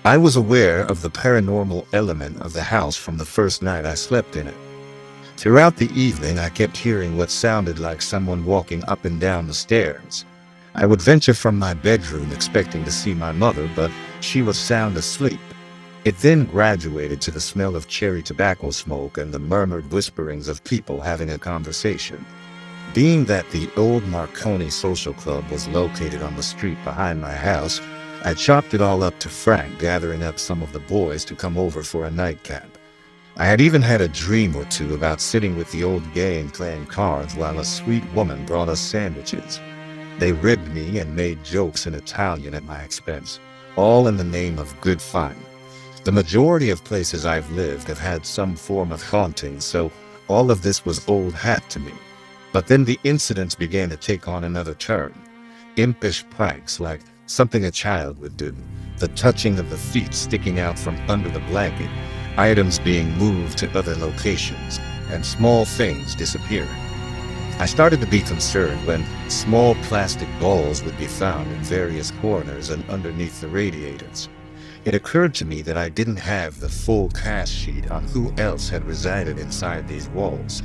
I was aware of the paranormal element of the house from the first night I slept in it. Throughout the evening, I kept hearing what sounded like someone walking up and down the stairs. I would venture from my bedroom expecting to see my mother, but she was sound asleep. It then graduated to the smell of cherry tobacco smoke and the murmured whisperings of people having a conversation. Being that the old Marconi Social Club was located on the street behind my house, I chopped it all up to Frank, gathering up some of the boys to come over for a nightcap. I had even had a dream or two about sitting with the old gang playing cards while a sweet woman brought us sandwiches. They ribbed me and made jokes in Italian at my expense, all in the name of good fun. The majority of places I've lived have had some form of haunting, so all of this was old hat to me. But then the incidents began to take on another turn. Impish pranks like something a child would do, the touching of the feet sticking out from under the blanket, items being moved to other locations, and small things disappearing. I started to be concerned when small plastic balls would be found in various corners and underneath the radiators. It occurred to me that I didn't have the full cast sheet on who else had resided inside these walls.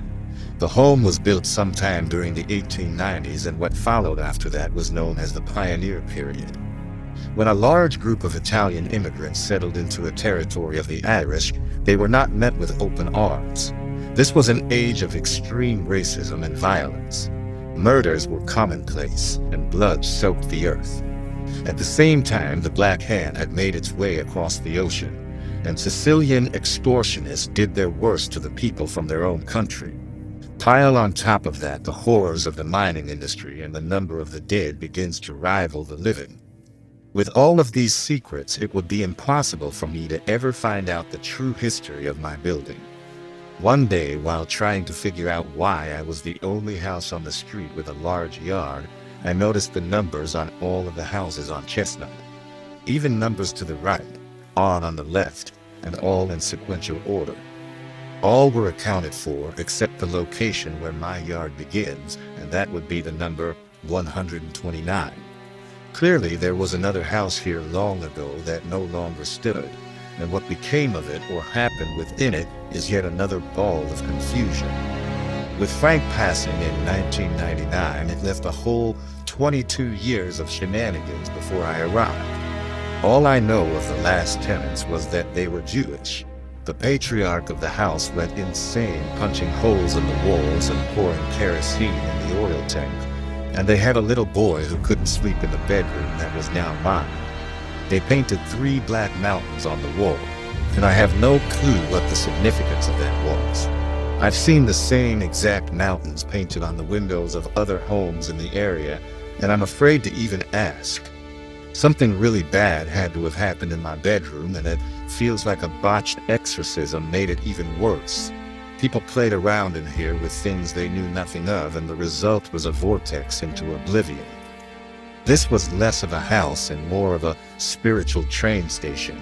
The home was built sometime during the 1890s, and what followed after that was known as the Pioneer Period. When a large group of Italian immigrants settled into a territory of the Irish, they were not met with open arms. This was an age of extreme racism and violence. Murders were commonplace, and blood soaked the earth. At the same time, the Black Hand had made its way across the ocean, and Sicilian extortionists did their worst to the people from their own country. Pile on top of that the horrors of the mining industry, and the number of the dead begins to rival the living. With all of these secrets, it would be impossible for me to ever find out the true history of my building. One day, while trying to figure out why I was the only house on the street with a large yard, I noticed the numbers on all of the houses on Chestnut. Even numbers to the right, odd on the left, and all in sequential order. All were accounted for except the location where my yard begins, and that would be the number 129. Clearly, there was another house here long ago that no longer stood, and what became of it or happened within it is yet another ball of confusion. With Frank passing in 1999, it left a whole 22 years of shenanigans before I arrived. All I know of the last tenants was that they were Jewish. The patriarch of the house went insane, punching holes in the walls and pouring kerosene in the oil tank. And they had a little boy who couldn't sleep in the bedroom that was now mine. They painted 3 black mountains on the wall, and I have no clue what the significance of that was. I've seen the same exact mountains painted on the windows of other homes in the area, and I'm afraid to even ask. Something really bad had to have happened in my bedroom, and it feels like a botched exorcism made it even worse. People played around in here with things they knew nothing of, and the result was a vortex into oblivion. This was less of a house and more of a spiritual train station.